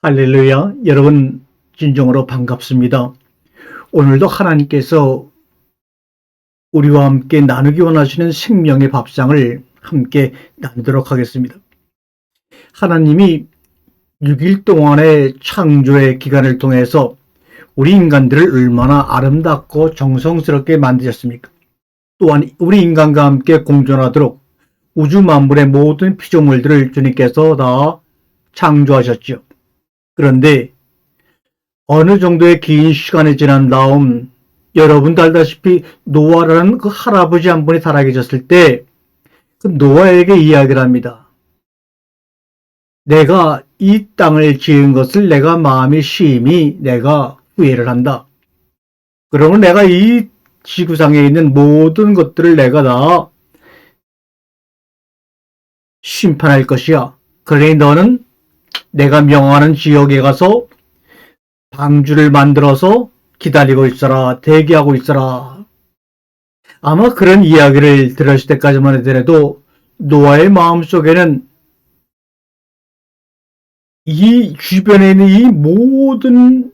할렐루야, 여러분 진정으로 반갑습니다. 오늘도 하나님께서 우리와 함께 나누기 원하시는 생명의 밥상을 함께 나누도록 하겠습니다. 하나님이 6일 동안의 창조의 기간을 통해서 우리 인간들을 얼마나 아름답고 정성스럽게 만드셨습니까? 또한 우리 인간과 함께 공존하도록 우주 만물의 모든 피조물들을 주님께서 다 창조하셨죠. 그런데 어느 정도의 긴 시간이 지난 다음 여러분도 알다시피 노아라는 그 할아버지 한 분이 살아계셨을 때 그 노아에게 이야기를 합니다. 내가 이 땅을 지은 것을 내가 마음이 심히 내가 후회를 한다. 그러면 내가 이 지구상에 있는 모든 것들을 내가 다 심판할 것이야. 그러니 너는 내가 명하는 지역에 가서 방주를 만들어서 기다리고 있어라. 대기하고 있어라. 아마 그런 이야기를 들었을 때까지만 하더라도 노아의 마음속에는 이 주변에 있는 이 모든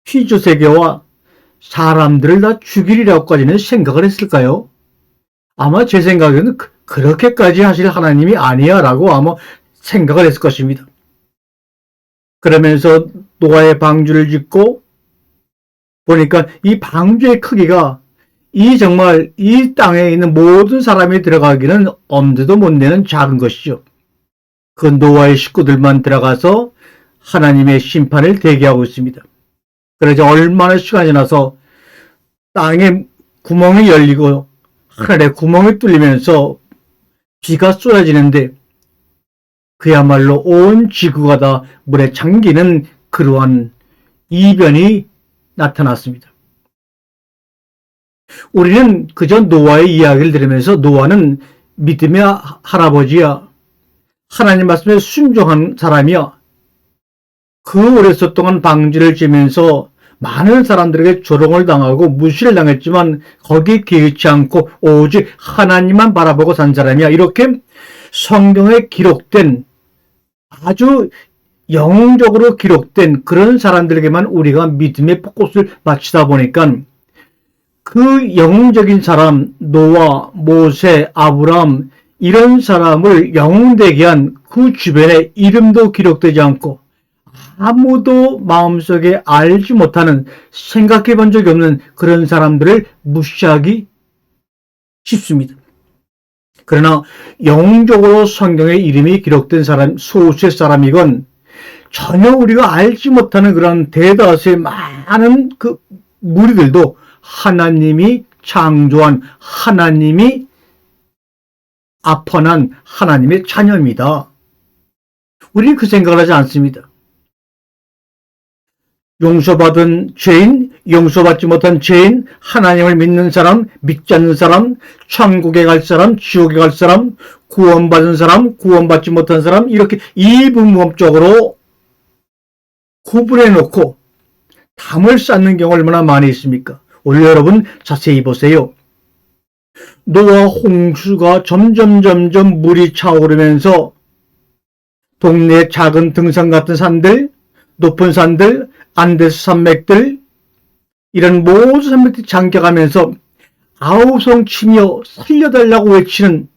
피조세계와 사람들을 다 죽이리라고까지는 생각을 했을까요? 아마 제 생각에는 그렇게까지 하실 하나님이 아니야 라고 아마 생각을 했을 것입니다. 그러면서 노아의 방주를 짓고 보니까 이 방주의 크기가 정말 이 땅에 있는 모든 사람이 들어가기는 엄두도 못 내는 작은 것이죠. 그 노아의 식구들만 들어가서 하나님의 심판을 대기하고 있습니다. 그래서 얼마나 시간이 지나서 땅에 구멍이 열리고 하늘에 구멍이 뚫리면서 비가 쏟아지는데 그야말로 온 지구가 다 물에 잠기는 그러한 이변이 나타났습니다. 우리는 그저 노아의 이야기를 들으면서 노아는 믿음의 할아버지야. 하나님 말씀에 순종한 사람이야. 그 오랫 동안 방주를 지면서 많은 사람들에게 조롱을 당하고 무시를 당했지만 거기에 개의치 않고 오직 하나님만 바라보고 산 사람이야. 이렇게 성경에 기록된 아주 영웅적으로 기록된 그런 사람들에게만 우리가 믿음의 포커스를 맞추다 보니까 그 영웅적인 사람, 노아, 모세, 아브라함 이런 사람을 영웅되게 한 그 주변에 이름도 기록되지 않고 아무도 마음속에 알지 못하는 생각해 본 적이 없는 그런 사람들을 무시하기 쉽습니다. 그러나 영웅적으로 성경에 이름이 기록된 사람, 소수의 사람이건 전혀 우리가 알지 못하는 그런 대다수의 많은 그 무리들도 하나님이 창조한 하나님이 아펀한 하나님의 자녀입니다. 우리는 그 생각을 하지 않습니다. 용서받은 죄인, 용서받지 못한 죄인, 하나님을 믿는 사람, 믿지 않는 사람, 천국에 갈 사람, 지옥에 갈 사람, 구원받은 사람, 구원받지 못한 사람 이렇게 이분법적으로 구분해 놓고 담을 쌓는 경우 얼마나 많이 있습니까? 오늘 여러분 자세히 보세요. 노아 홍수가 점점 물이 차오르면서 동네 작은 등산 같은 산들, 높은 산들, 안데스 산맥들 이런 모든 산맥들이 잠겨가면서 아우성 치며 살려달라고 외치는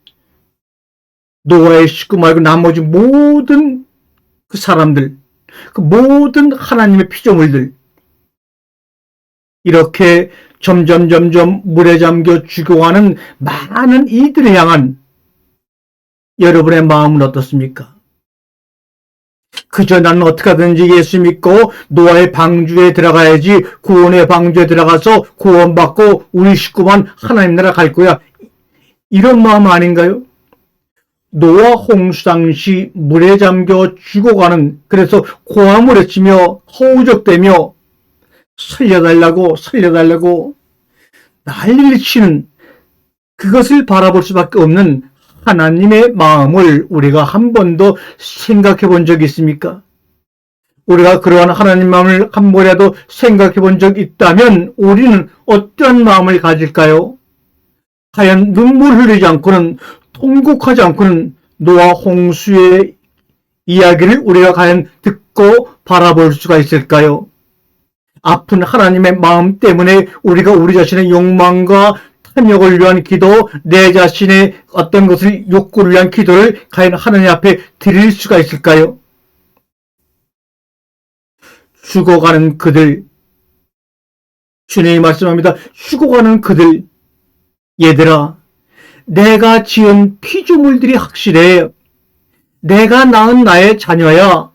노아의 식구 말고 나머지 모든 그 사람들, 그 모든 하나님의 피조물들 이렇게 점점 물에 잠겨 죽어가는 많은 이들을 향한 여러분의 마음은 어떻습니까? 그저 나는 어떻게 하든지 예수 믿고 노아의 방주에 들어가야지, 구원의 방주에 들어가서 구원받고 우리 식구만 하나님 나라 갈 거야. 이런 마음 아닌가요? 노아 홍수 당시 물에 잠겨 죽어가는, 그래서 고함을 외치며 허우적대며 살려달라고 난리를 치는 그것을 바라볼 수밖에 없는 하나님의 마음을 우리가 한 번도 생각해 본 적이 있습니까? 우리가 그러한 하나님 마음을 한 번이라도 생각해 본 적이 있다면 우리는 어떠한 마음을 가질까요? 과연 눈물 흘리지 않고는, 통곡하지 않고는 노아 홍수의 이야기를 우리가 과연 믿고 바라볼 수가 있을까요? 아픈 하나님의 마음 때문에 우리가 우리 자신의 욕망과 탐욕을 위한 기도, 내 자신의 어떤 것을 욕구를 위한 기도를 과연 하나님 앞에 드릴 수가 있을까요? 죽어가는 그들, 주님이 말씀합니다. 죽어가는 그들, 얘들아, 내가 지은 피조물들이 확실해. 내가 낳은 나의 자녀야.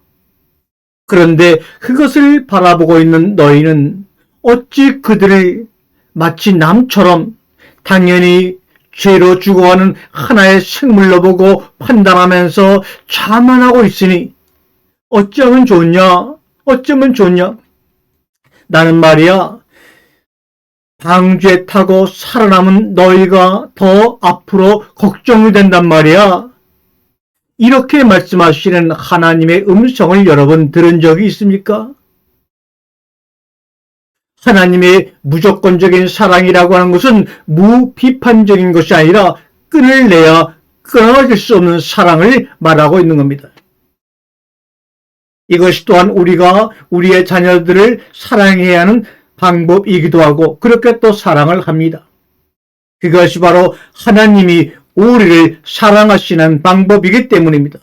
그런데 그것을 바라보고 있는 너희는 어찌 그들을 마치 남처럼 당연히 죄로 죽어가는 하나의 생물로 보고 판단하면서 자만하고 있으니 어쩌면 좋냐? 어쩌면 좋냐? 나는 말이야, 방주에 타고 살아남은 너희가 더 앞으로 걱정이 된단 말이야. 이렇게 말씀하시는 하나님의 음성을 여러분 들은 적이 있습니까? 하나님의 무조건적인 사랑이라고 하는 것은 무비판적인 것이 아니라 끈을 내야 끊어질 수 없는 사랑을 말하고 있는 겁니다. 이것이 또한 우리가 우리의 자녀들을 사랑해야 하는 방법이기도 하고 그렇게 또 사랑을 합니다. 그것이 바로 하나님이 우리를 사랑하시는 방법이기 때문입니다.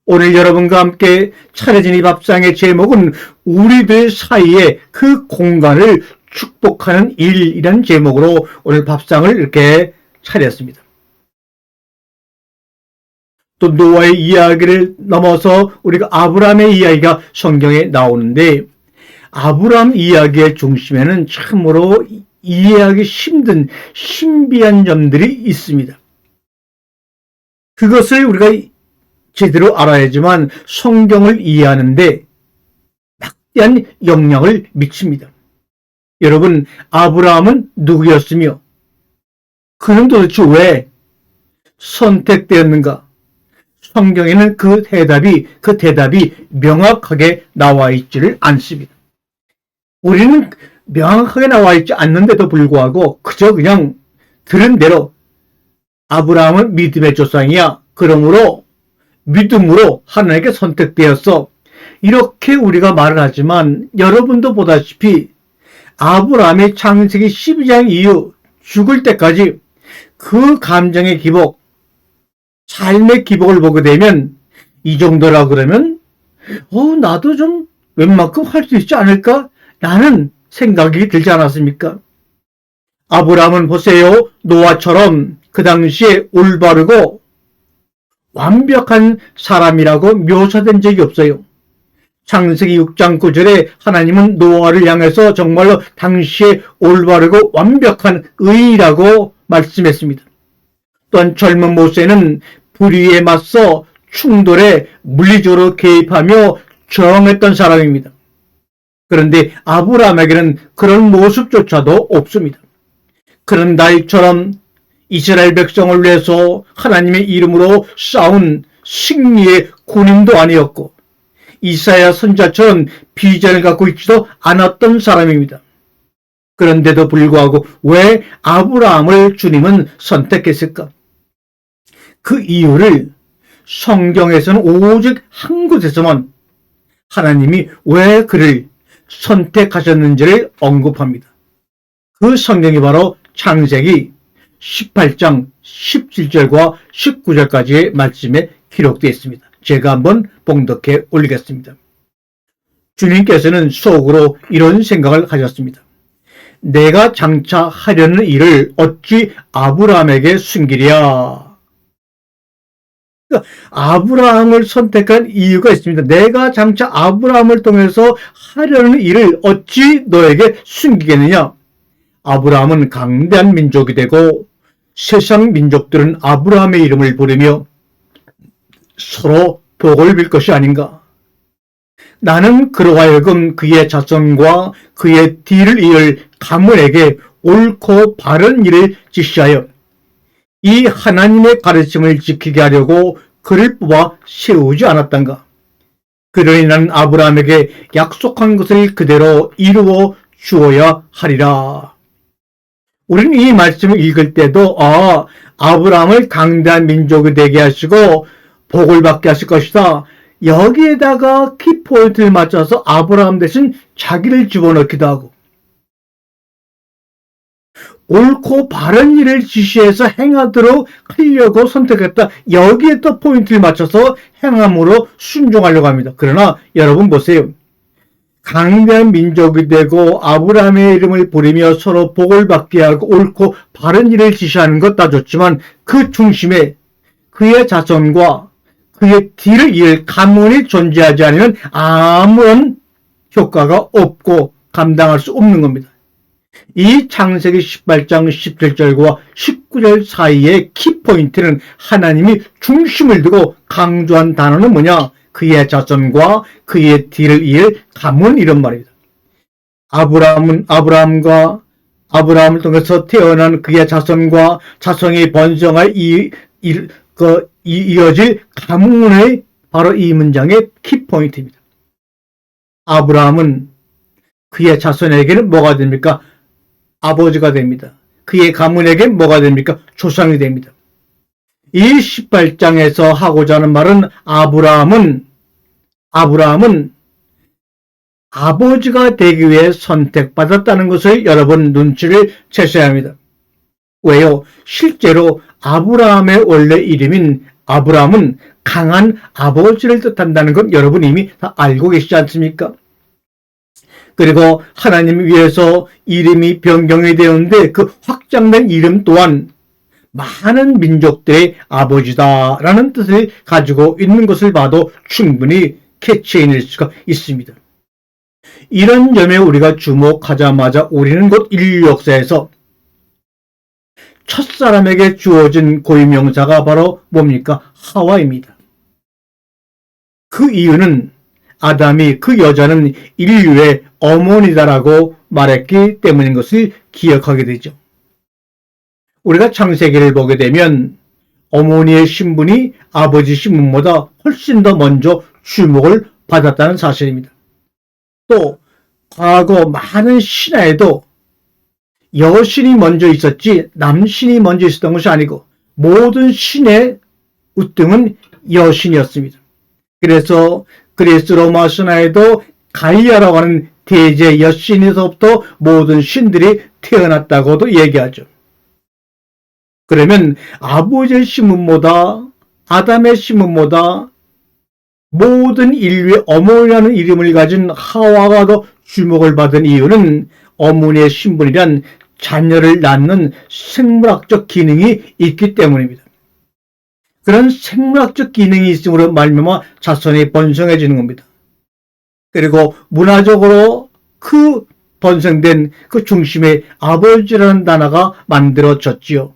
오늘 여러분과 함께 차려진 이 밥상의 제목은 우리들 사이에 그 공간을 축복하는 일이라는 제목으로 오늘 밥상을 이렇게 차렸습니다. 또 노아의 이야기를 넘어서 우리가 아브라함의 이야기가 성경에 나오는데 아브라함 이야기의 중심에는 참으로 이해하기 힘든 신비한 점들이 있습니다. 그것을 우리가 제대로 알아야지만 성경을 이해하는데 막대한 영향을 미칩니다. 여러분, 아브라함은 누구였으며 그는 도대체 왜 선택되었는가? 성경에는 그 대답이 명확하게 나와 있지를 않습니다. 우리는 명확하게 나와 있지 않는데도 불구하고 그저 그냥 들은 대로 아브라함은 믿음의 조상이야. 그러므로 믿음으로 하나님께 선택되었어. 이렇게 우리가 말을 하지만 여러분도 보다시피 아브라함의 창세기 12장 이후 죽을 때까지 그 감정의 기복, 삶의 기복을 보게 되면 이 정도라 그러면 나도 좀 웬만큼 할 수 있지 않을까? 라는 생각이 들지 않았습니까? 아브라함은 보세요. 노아처럼 그 당시에 올바르고 완벽한 사람이라고 묘사된 적이 없어요. 창세기 6장 9절에 하나님은 노아를 향해서 정말로 당시에 올바르고 완벽한 의인이라고 말씀했습니다. 또한 젊은 모세는 불의에 맞서 충돌에 물리적으로 개입하며 저항했던 사람입니다. 그런데 아브라함에게는 그런 모습조차도 없습니다. 그런 다윗처럼 이스라엘 백성을 위해서 하나님의 이름으로 싸운 승리의 군인도 아니었고 이사야 선지자처럼 비전을 갖고 있지도 않았던 사람입니다. 그런데도 불구하고 왜 아브라함을 주님은 선택했을까? 그 이유를 성경에서는 오직 한 곳에서만 하나님이 왜 그를 선택하셨는지를 언급합니다. 그 성경이 바로 창세기 18장 17절과 19절까지의 말씀에 기록되어 있습니다. 제가 한번 봉독해 올리겠습니다. 주님께서는 속으로 이런 생각을 하셨습니다. 내가 장차 하려는 일을 어찌 아브라함에게 숨기랴. 아브라함을 선택한 이유가 있습니다. 내가 장차 아브라함을 통해서 하려는 일을 어찌 너에게 숨기겠느냐. 아브라함은 강대한 민족이 되고 세상 민족들은 아브라함의 이름을 부르며 서로 복을 빌 것이 아닌가. 나는 그로 하여금 그의 자손과 그의 뒤를 이을 가문에게 옳고 바른 일을 지시하여 이 하나님의 가르침을 지키게 하려고 그를 뽑아 세우지 않았던가. 그러니 나는 아브라함에게 약속한 것을 그대로 이루어 주어야 하리라. 우리는 이 말씀을 읽을 때도 아브라함을 강대한 민족이 되게 하시고 복을 받게 하실 것이다. 여기에다가 키포인트를 맞춰서 아브라함 대신 자기를 집어넣기도 하고, 옳고 바른 일을 지시해서 행하도록 하려고 선택했다. 여기에 또 포인트를 맞춰서 행함으로 순종하려고 합니다. 그러나 여러분 보세요. 강대한 민족이 되고 아브라함의 이름을 부리며 서로 복을 받게 하고 옳고 바른 일을 지시하는 것 다 좋지만 그 중심에 그의 자손과 그의 뒤를 이을 가문이 존재하지 않으면 아무런 효과가 없고 감당할 수 없는 겁니다. 이 창세기 18장 17절과 19절 사이의 키포인트는 하나님이 중심을 두고 강조한 단어는 뭐냐? 그의 자손과 그의 뒤를 이을 가문, 이런 말입니다. 아브라함을 통해서 태어난 그의 자손과 자손이 번성할 이어질 가문의 바로 이 문장의 키포인트입니다. 아브라함은 그의 자손에게는 뭐가 됩니까? 아버지가 됩니다. 그의 가문에게 뭐가 됩니까? 조상이 됩니다. 이 18장에서 하고자 하는 말은 아브라함은 아버지가 되기 위해 선택받았다는 것을 여러분 눈치를 채셔야 합니다. 왜요? 실제로 아브라함의 원래 이름인 아브라함은 강한 아버지를 뜻한다는 건 여러분 이미 다 알고 계시지 않습니까? 그리고 하나님을 위해서 이름이 변경이 되었는데 그 확장된 이름 또한 많은 민족들의 아버지다라는 뜻을 가지고 있는 것을 봐도 충분히 캐치해낼 수가 있습니다. 이런 점에 우리가 주목하자마자 우리는 곧 인류 역사에서 첫사람에게 주어진 고유명사가 바로 뭡니까? 하와입니다. 그 이유는 아담이 그 여자는 인류의 어머니다라고 말했기 때문인 것을 기억하게 되죠. 우리가 창세기를 보게 되면 어머니의 신분이 아버지 신분보다 훨씬 더 먼저 주목을 받았다는 사실입니다. 또 과거 많은 신화에도 여신이 먼저 있었지 남신이 먼저 있었던 것이 아니고 모든 신의 우등은 여신이었습니다. 그래서 그리스 로마 신화에도 가이아라고 하는 대제 여신에서부터 모든 신들이 태어났다고도 얘기하죠. 그러면 아버지의 신분보다 아담의 신분보다 모든 인류의 어머니라는 이름을 가진 하와가 더 주목을 받은 이유는 어머니의 신분이란 자녀를 낳는 생물학적 기능이 있기 때문입니다. 그런 생물학적 기능이 있음으로 말미암아 자손이 번성해지는 겁니다. 그리고 문화적으로 그 번성된 그 중심에 아버지라는 단어가 만들어졌지요.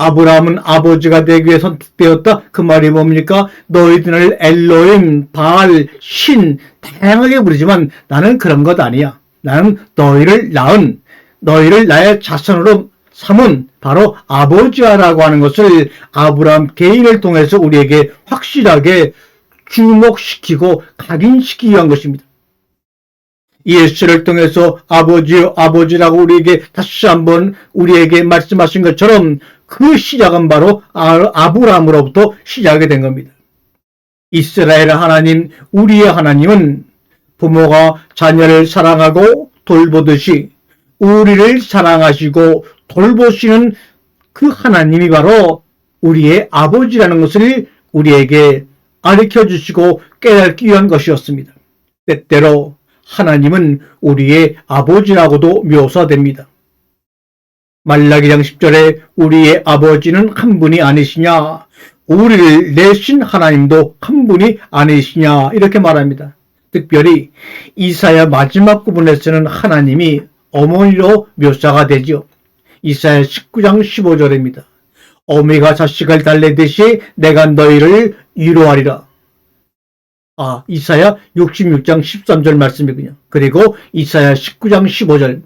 아브라함은 아버지가 되기 위해 선택되었다. 그 말이 뭡니까? 너희들을 엘로힘, 바알, 신 다양하게 부르지만 나는 그런 것 아니야. 나는 너희를 나의 자손으로 삼은 바로 아버지야라고 하는 것을 아브라함 개인을 통해서 우리에게 확실하게 주목시키고 각인시키기 위한 것입니다. 예수를 통해서 아버지라고 우리에게 다시 한번 우리에게 말씀하신 것처럼 그 시작은 바로 아브라함으로부터 시작이 된 겁니다. 이스라엘 하나님, 우리의 하나님은 부모가 자녀를 사랑하고 돌보듯이 우리를 사랑하시고 돌보시는 그 하나님이 바로 우리의 아버지라는 것을 우리에게 가르쳐 주시고 깨닫기 위한 것이었습니다. 때때로 하나님은 우리의 아버지라고도 묘사됩니다. 말라기장 10절에 우리의 아버지는 한 분이 아니시냐, 우리를 내신 하나님도 한 분이 아니시냐, 이렇게 말합니다. 특별히 이사야 마지막 부분에서는 하나님이 어머니로 묘사가 되죠. 이사야 19장 15절입니다. 어미가 자식을 달래듯이 내가 너희를 위로하리라. 이사야 66장 13절 말씀이군요. 그리고 이사야 19장 15절.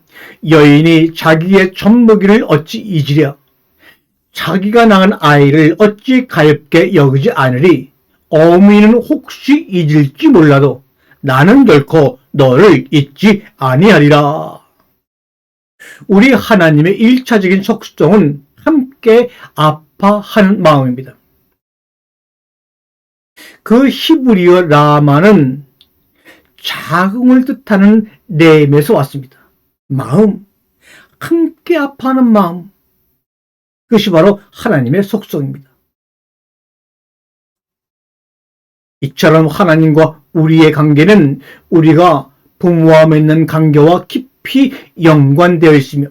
여인이 자기의 젖먹이를 어찌 잊으랴. 자기가 낳은 아이를 어찌 가엾게 여기지 않으리. 어미는 혹시 잊을지 몰라도 나는 결코 너를 잊지 아니하리라. 우리 하나님의 1차적인 속성은 함께 아파하는 마음입니다. 그 히브리어 라마는 자궁을 뜻하는 렘에서 왔습니다. 마음, 함께 아파하는 마음. 그것이 바로 하나님의 속성입니다. 이처럼 하나님과 우리의 관계는 우리가 부모와 맺는 관계와 깊이 연관되어 있으며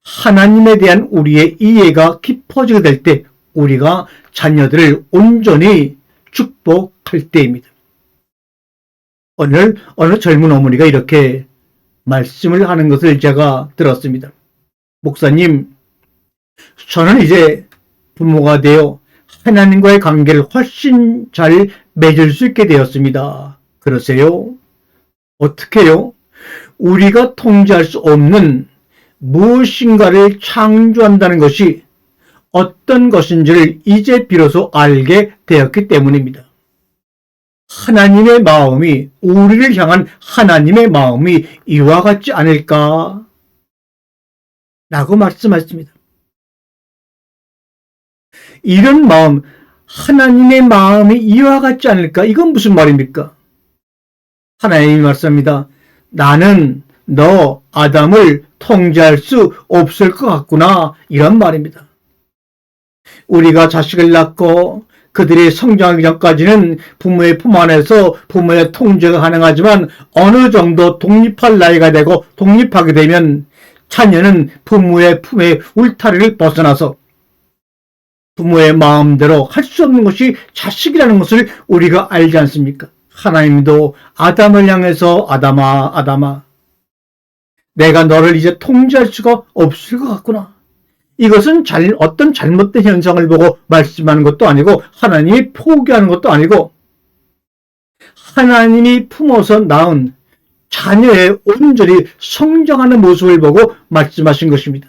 하나님에 대한 우리의 이해가 깊어지게 될 때 우리가 자녀들을 온전히 축복할 때입니다. 오늘 어느 젊은 어머니가 이렇게 말씀을 하는 것을 제가 들었습니다. 목사님, 저는 이제 부모가 되어 하나님과의 관계를 훨씬 잘 맺을 수 있게 되었습니다. 그러세요? 어떻게요? 우리가 통제할 수 없는 무엇인가를 창조한다는 것이 어떤 것인지를 이제 비로소 알게 되었기 때문입니다. 하나님의 마음이, 우리를 향한 하나님의 마음이 이와 같지 않을까? 라고 말씀하십니다. 이런 마음, 하나님의 마음이 이와 같지 않을까? 이건 무슨 말입니까? 하나님이 말씀합니다. 나는 너 아담을 통제할 수 없을 것 같구나. 이런 말입니다. 우리가 자식을 낳고 그들이 성장하기 전까지는 부모의 품 안에서 부모의 통제가 가능하지만 어느 정도 독립할 나이가 되고 독립하게 되면 자녀는 부모의 품의 울타리를 벗어나서 부모의 마음대로 할 수 없는 것이 자식이라는 것을 우리가 알지 않습니까? 하나님도 아담을 향해서 아담아, 아담아, 내가 너를 이제 통제할 수가 없을 것 같구나. 이것은 어떤 잘못된 현상을 보고 말씀하는 것도 아니고 하나님이 포기하는 것도 아니고 하나님이 품어서 낳은 자녀의 온전히 성장하는 모습을 보고 말씀하신 것입니다.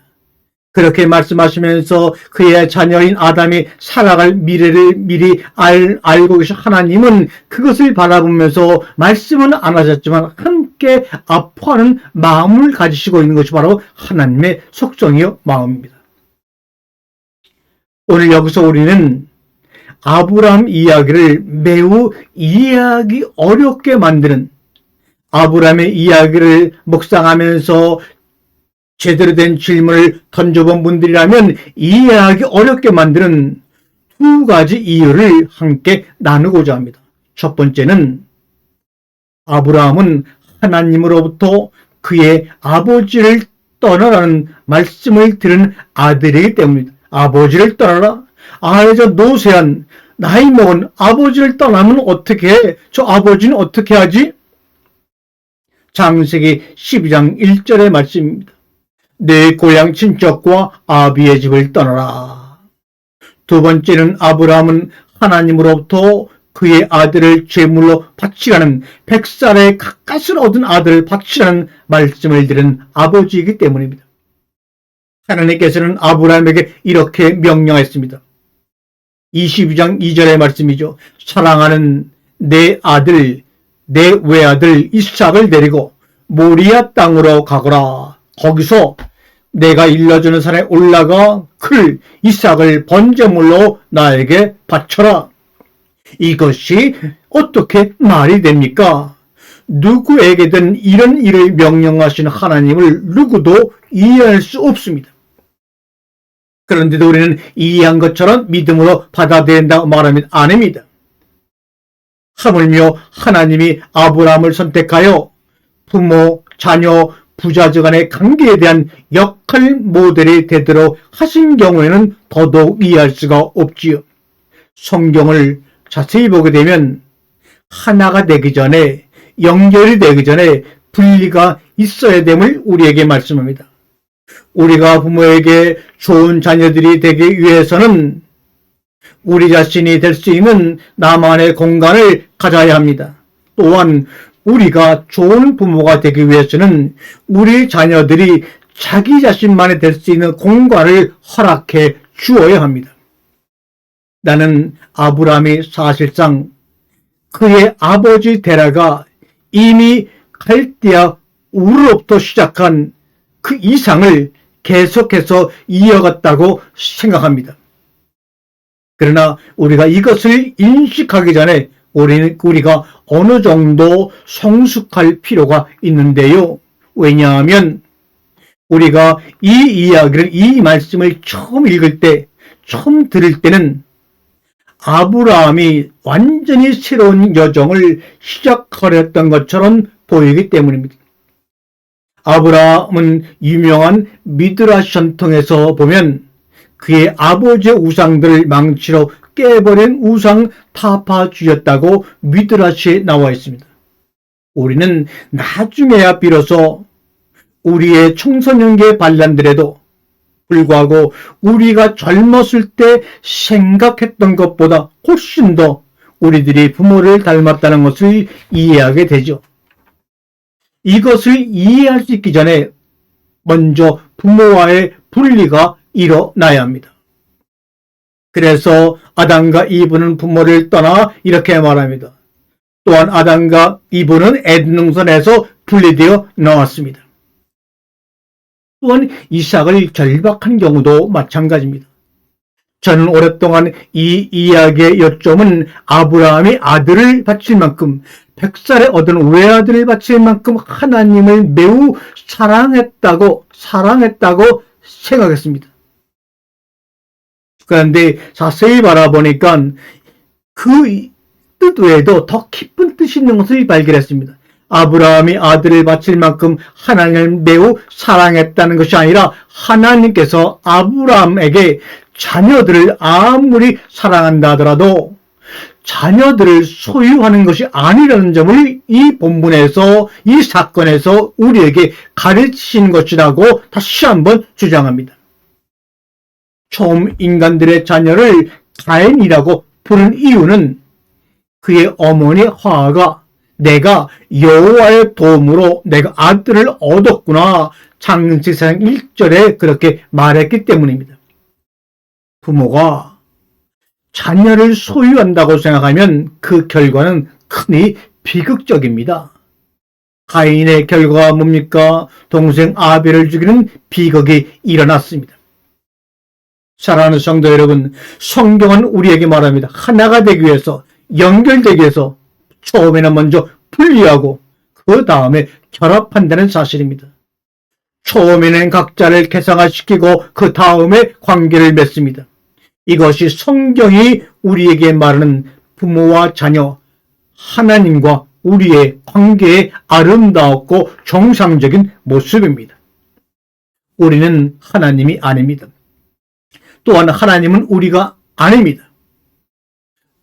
그렇게 말씀하시면서 그의 자녀인 아담이 살아갈 미래를 미리 알고 계신 하나님은 그것을 바라보면서 말씀은 안 하셨지만 함께 아파하는 마음을 가지시고 있는 것이 바로 하나님의 속성이요 마음입니다. 오늘 여기서 우리는 아브라함 이야기를 매우 이해하기 어렵게 만드는, 아브라함의 이야기를 묵상하면서 제대로 된 질문을 던져본 분들이라면 이해하기 어렵게 만드는 두 가지 이유를 함께 나누고자 합니다. 첫 번째는 아브라함은 하나님으로부터 그의 아버지를 떠나라는 말씀을 들은 아들이기 때문입니다. 아버지를 떠나라? 저 노쇠한 나이 먹은 아버지를 떠나면 어떻게 해? 저 아버지는 어떻게 하지? 창세기 12장 1절의 말씀입니다. 내 고향 친척과 아비의 집을 떠나라. 두 번째는 아브라함은 하나님으로부터 그의 아들을 제물로 바치라는 100살에 가까스를 얻은 아들을 바치라는 말씀을 들은 아버지이기 때문입니다. 하나님께서는 아브라함에게 이렇게 명령했습니다. 22장 2절의 말씀이죠. 사랑하는 내 아들, 내 외아들 이삭을 데리고 모리아 땅으로 가거라. 거기서 내가 일러주는 산에 올라가 이삭을 번제물로 나에게 바쳐라. 이것이 어떻게 말이 됩니까? 누구에게든 이런 일을 명령하신 하나님을 누구도 이해할 수 없습니다. 그런데도 우리는 이해한 것처럼 믿음으로 받아들인다고 말하면 아닙니다. 하물며 하나님이 아브라함을 선택하여 부모, 자녀, 부자주 간의 관계에 대한 역할 모델이 되도록 하신 경우에는 더더욱 이해할 수가 없지요. 성경을 자세히 보게 되면 하나가 되기 전에, 연결이 되기 전에 분리가 있어야 됨을 우리에게 말씀합니다. 우리가 부모에게 좋은 자녀들이 되기 위해서는 우리 자신이 될 수 있는 나만의 공간을 가져야 합니다. 또한 우리가 좋은 부모가 되기 위해서는 우리 자녀들이 자기 자신만이 될 수 있는 공간을 허락해 주어야 합니다. 나는 아브라함이 사실상 그의 아버지 데라가 이미 갈대아 우르로부터 시작한 그 이상을 계속해서 이어갔다고 생각합니다. 그러나 우리가 이것을 인식하기 전에 우리가 어느 정도 성숙할 필요가 있는데요. 왜냐하면 우리가 이 말씀을 처음 읽을 때, 처음 들을 때는 아브라함이 완전히 새로운 여정을 시작하려던 것처럼 보이기 때문입니다. 아브라함은 유명한 미드라시 전통에서 보면 그의 아버지의 우상들을 망치로 깨버린 우상 타파주였다고 미드라시에 나와 있습니다. 우리는 나중에야 비로소 우리의 청소년기의 반란들에도 불구하고 우리가 젊었을 때 생각했던 것보다 훨씬 더 우리들이 부모를 닮았다는 것을 이해하게 되죠. 이것을 이해할 수 있기 전에 먼저 부모와의 분리가 일어나야 합니다. 그래서 아담과 이브는 부모를 떠나 이렇게 말합니다. 또한 아담과 이브는 에덴 동산에서 분리되어 나왔습니다. 또한 이삭을 결박한 경우도 마찬가지입니다. 저는 오랫동안 이 이야기의 요점은 아브라함이 아들을 바칠 만큼, 100살에 얻은 외아들을 바칠 만큼 하나님을 매우 사랑했다고 생각했습니다. 그런데 자세히 바라보니까 그 뜻 외에도 더 깊은 뜻이 있는 것을 발견했습니다. 아브라함이 아들을 바칠 만큼 하나님을 매우 사랑했다는 것이 아니라 하나님께서 아브라함에게 자녀들을 아무리 사랑한다 하더라도 자녀들을 소유하는 것이 아니라는 점을 이 본문에서, 이 사건에서 우리에게 가르치신 것이라고 다시 한번 주장합니다. 처음 인간들의 자녀를 가인이라고 부른 이유는 그의 어머니 화가 내가 여호와의 도움으로 내가 아들을 얻었구나, 창세기상 1절에 그렇게 말했기 때문입니다. 부모가 자녀를 소유한다고 생각하면 그 결과는 크니 비극적입니다. 가인의 결과가 뭡니까? 동생 아벨을 죽이는 비극이 일어났습니다. 사랑하는 성도 여러분, 성경은 우리에게 말합니다. 하나가 되기 위해서, 연결되기 위해서 처음에는 먼저 분리하고 그 다음에 결합한다는 사실입니다. 처음에는 각자를 개성화시키고 그 다음에 관계를 맺습니다. 이것이 성경이 우리에게 말하는 부모와 자녀, 하나님과 우리의 관계의 아름다웠고 정상적인 모습입니다. 우리는 하나님이 아닙니다. 또한 하나님은 우리가 아닙니다.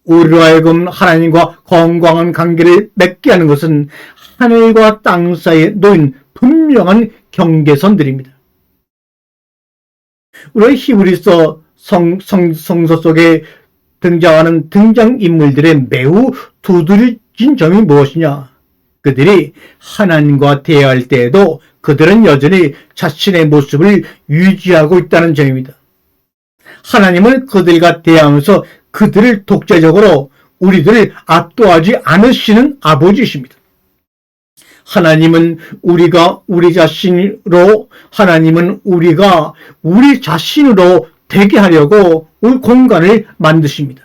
우리로 하여금 하나님과 건강한 관계를 맺게 하는 것은 하늘과 땅 사이에 놓인 분명한 경계선들입니다. 우리 히브리서 성서 속에 등장하는 등장인물들의 매우 두드러진 점이 무엇이냐? 그들이 하나님과 대화할 때에도 그들은 여전히 자신의 모습을 유지하고 있다는 점입니다. 하나님은 그들과 대화하면서 그들을 독자적으로 우리들을 압도하지 않으시는 아버지이십니다. 하나님은 우리가 우리 자신으로 되게 하려고 공간을 만드십니다.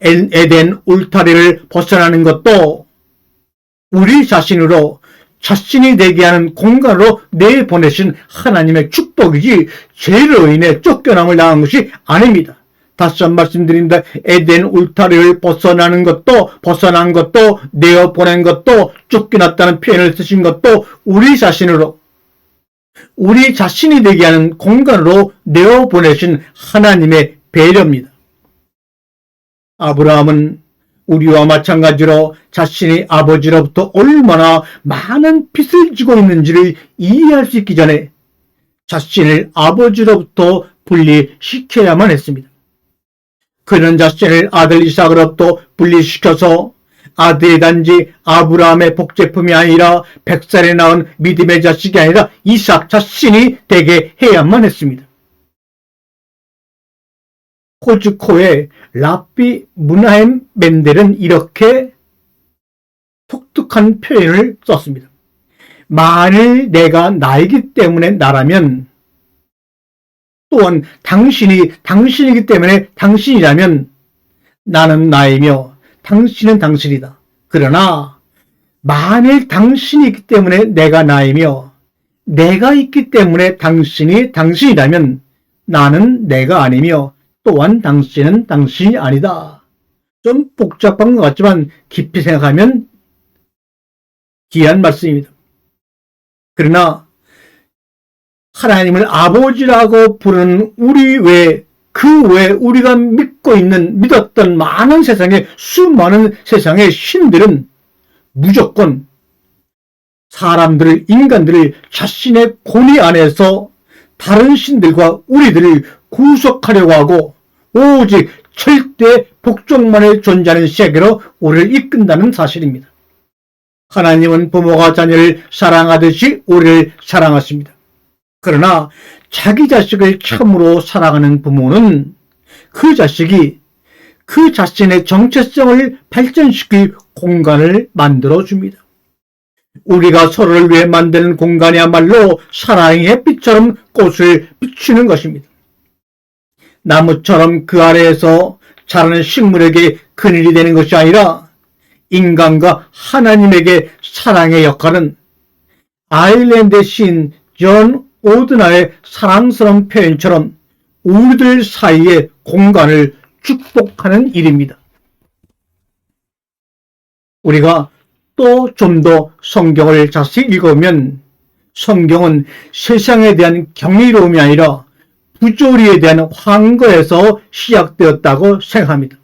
에덴 울타리를 벗어나는 것도 우리 자신으로 자신이 되게 하는 공간으로 내보내신 하나님의 축복이지 죄로 인해 쫓겨남을 당한 것이 아닙니다. 다시 한 번 말씀드립니다. 에덴 울타리를 벗어난 것도 내어보낸 것도 쫓겨났다는 표현을 쓰신 것도 우리 자신이 되게 하는 공간으로 내어보내신 하나님의 배려입니다. 아브라함은 우리와 마찬가지로 자신이 아버지로부터 얼마나 많은 빚을 지고 있는지를 이해할 수 있기 전에 자신을 아버지로부터 분리시켜야만 했습니다. 그는 자신을 아들 이삭으로부터 분리시켜서 아들이 단지 아브라함의 복제품이 아니라 100살에 낳은 믿음의 자식이 아니라 이삭 자신이 되게 해야만 했습니다. 코즈코의 라비 무나햄 멘델은 이렇게 독특한 표현을 썼습니다. 만일 내가 나이기 때문에 나라면, 또한 당신이기 때문에 당신이라면 나는 나이며 당신은 당신이다. 그러나 만일 당신이 있기 때문에 내가 나이며 내가 있기 때문에 당신이 당신이라면 나는 내가 아니며 또한 당신은 당신이 아니다. 좀 복잡한 것 같지만 깊이 생각하면 귀한 말씀입니다. 그러나 하나님을 아버지라고 부르는 우리 외에 그 외에 우리가 믿었던 많은 세상의 수많은 세상의 신들은 무조건 인간들을 자신의 권위 안에서 다른 신들과 우리들을 구속하려고 하고 오직 절대 복종만에 존재하는 세계로 우리를 이끈다는 사실입니다. 하나님은 부모가 자녀를 사랑하듯이 우리를 사랑하십니다. 그러나 자기 자식을 참으로 사랑하는 부모는 그 자식이 그 자신의 정체성을 발전시킬 공간을 만들어줍니다. 우리가 서로를 위해 만드는 공간이야말로 사랑의 햇빛처럼 꽃을 비추는 것입니다. 나무처럼 그 아래에서 자라는 식물에게 그늘이 되는 것이 아니라 인간과 하나님에게 사랑의 역할은 아일랜드 시인 존 오드나의 사랑스러운 표현처럼 우리들 사이의 공간을 축복하는 일입니다. 우리가 또 좀 더 성경을 자세히 읽어보면 성경은 세상에 대한 경이로움이 아니라 부조리에 대한 환거에서 시작되었다고 생각합니다.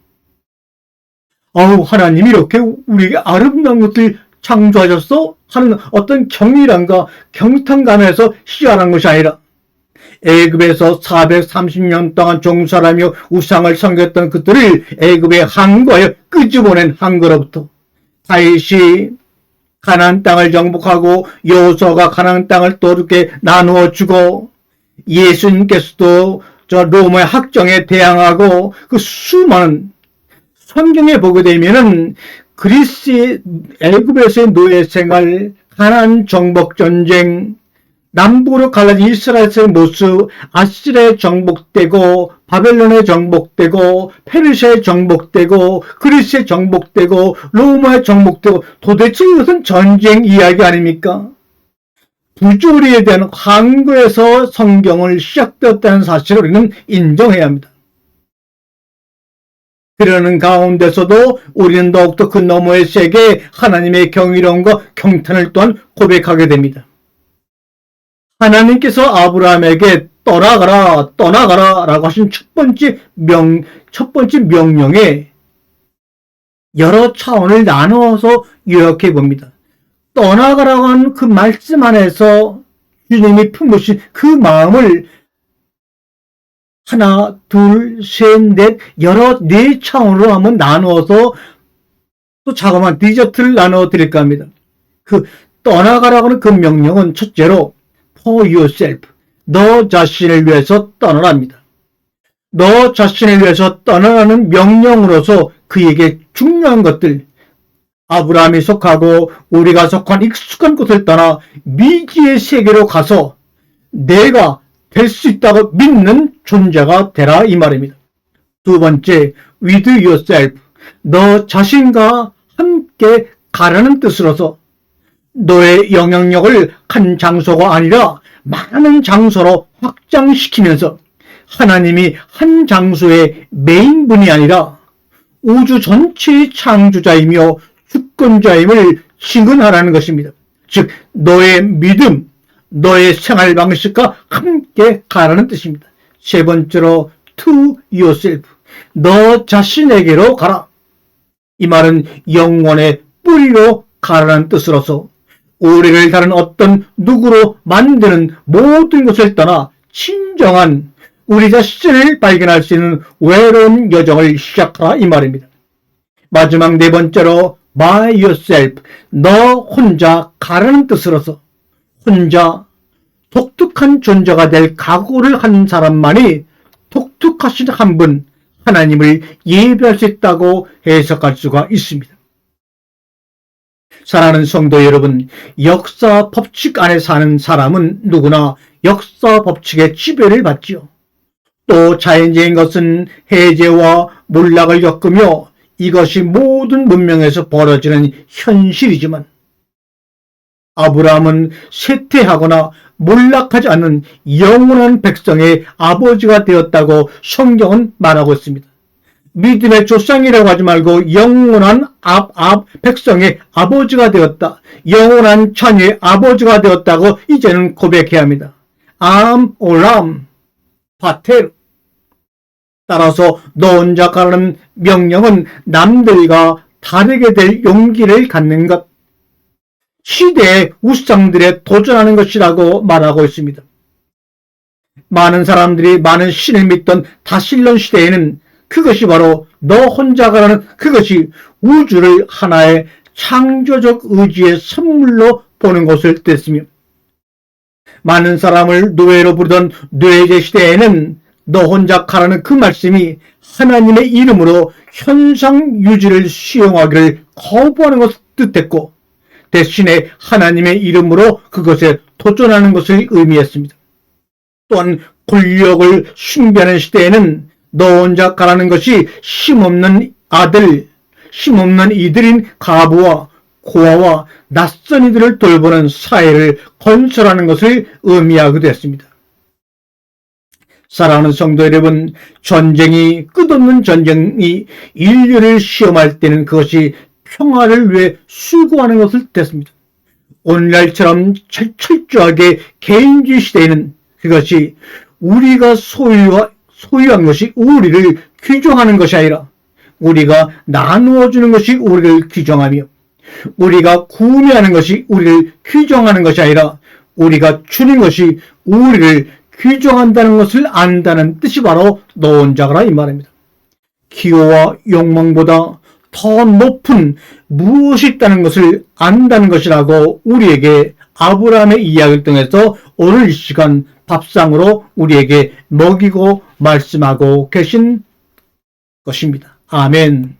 하나님이 이렇게 우리에게 아름다운 것들 창조하셨어? 하는 어떤 경이란과 경탄감에서 시작한 것이 아니라 애굽에서 430년 동안 종살하며 우상을 섬겼던 그들을 애굽의 항거에 끄집어낸 항거로부터 다윗이 가나안 땅을 정복하고 여호수아가 가나안 땅을 또 이렇게 나누어 주고 예수님께서도 로마의 학정에 대항하고 그 수많은 성경에 보게 되면은 그리스의 애굽에서의 노예 생활, 가나안 정복 전쟁, 남북으로 갈라진 이스라엘의 모습, 아시리아에 정복되고 바벨론에 정복되고 페르시아에 정복되고 그리스에 정복되고 로마에 정복되고 도대체 이것은 전쟁 이야기 아닙니까? 부조리에 대한 환거에서 성경을 시작되었다는 사실을 우리는 인정해야 합니다. 그러는 가운데서도 우리는 더욱더 그 너머의 세계 하나님의 경이로움과 경탄을 또한 고백하게 됩니다. 하나님께서 아브라함에게 떠나가라 라고 하신 첫 번째 명령에 여러 차원을 나누어서 요약해 봅니다. 떠나가라고 하는 그 말씀 안에서 주님이 품으신 그 마음을 하나, 둘, 셋, 넷, 네 차원으로 한번 나누어서 또 자그마한 디저트를 나누어 드릴까 합니다. 그 떠나가라고 하는 그 명령은 첫째로 for yourself, 너 자신을 위해서 떠나랍니다. 너 자신을 위해서 떠나라는 명령으로서 그에게 중요한 것들, 아브라함이 속하고 우리가 속한 익숙한 곳을 떠나 미지의 세계로 가서 내가 될 수 있다고 믿는 존재가 되라 이 말입니다. 두 번째, with yourself, 너 자신과 함께 가라는 뜻으로서 너의 영향력을 한 장소가 아니라 많은 장소로 확장시키면서 하나님이 한 장소의 메인분이 아니라 우주 전체의 창조자이며 주권자임을 증언하라는 것입니다. 즉 너의 믿음, 너의 생활 방식과 함께 가라는 뜻입니다. 세 번째로 to yourself, 너 자신에게로 가라. 이 말은 영원의 뿌리로 가라는 뜻으로서 우리를 다른 어떤 누구로 만드는 모든 것을 떠나 진정한 우리 자신을 발견할 수 있는 외로운 여정을 시작하라 이 말입니다. 마지막 네 번째로 by yourself, 너 혼자 가라는 뜻으로서 혼자 독특한 존재가 될 각오를 한 사람만이 독특하신 한 분 하나님을 예배할 수 있다고 해석할 수가 있습니다. 사랑하는 성도 여러분, 역사 법칙 안에 사는 사람은 누구나 역사 법칙의 지배를 받지요. 또 자연적인 것은 해제와 몰락을 겪으며 이것이 모든 문명에서 벌어지는 현실이지만 아브라함은 쇠퇴하거나 몰락하지 않는 영원한 백성의 아버지가 되었다고 성경은 말하고 있습니다. 믿음의 조상이라고 하지 말고 영원한 백성의 아버지가 되었다. 영원한 자녀의 아버지가 되었다고 이제는 고백해야 합니다. 암 올람 파테르. 따라서 너 혼자 가라는 명령은 남들과 다르게 될 용기를 갖는 것, 시대의 우상들에 도전하는 것이라고 말하고 있습니다. 많은 사람들이 많은 신을 믿던 다실론 시대에는 그것이 바로 너 혼자 가라는 그것이 우주를 하나의 창조적 의지의 선물로 보는 것을 뜻했으며, 많은 사람을 노예로 부르던 뇌제 시대에는 너 혼자 가라는 그 말씀이 하나님의 이름으로 현상 유지를 수용하기를 거부하는 것을 뜻했고, 대신에 하나님의 이름으로 그것에 도전하는 것을 의미했습니다. 또한 권력을 숭배하는 시대에는 너 혼자 가라는 것이 힘없는 이들인 가부와 고아와 낯선 이들을 돌보는 사회를 건설하는 것을 의미하기도 했습니다. 사랑하는 성도 여러분, 끝없는 전쟁이 인류를 시험할 때는 그것이 평화를 위해 수고하는 것을 뜻했습니다. 오늘날처럼 철저하게 개인주의 시대에는 그것이 우리가 소유한 것이 우리를 규정하는 것이 아니라 우리가 나누어주는 것이 우리를 규정하며, 우리가 구매하는 것이 우리를 규정하는 것이 아니라 우리가 주는 것이 우리를 규정한다는 것을 안다는 뜻이 바로 너 혼자 가라 이 말입니다. 기호와 욕망보다 더 높은 무엇이 있다는 것을 안다는 것이라고 우리에게 아브라함의 이야기를 통해서 오늘 이 시간 밥상으로 우리에게 먹이고 말씀하고 계신 것입니다. 아멘.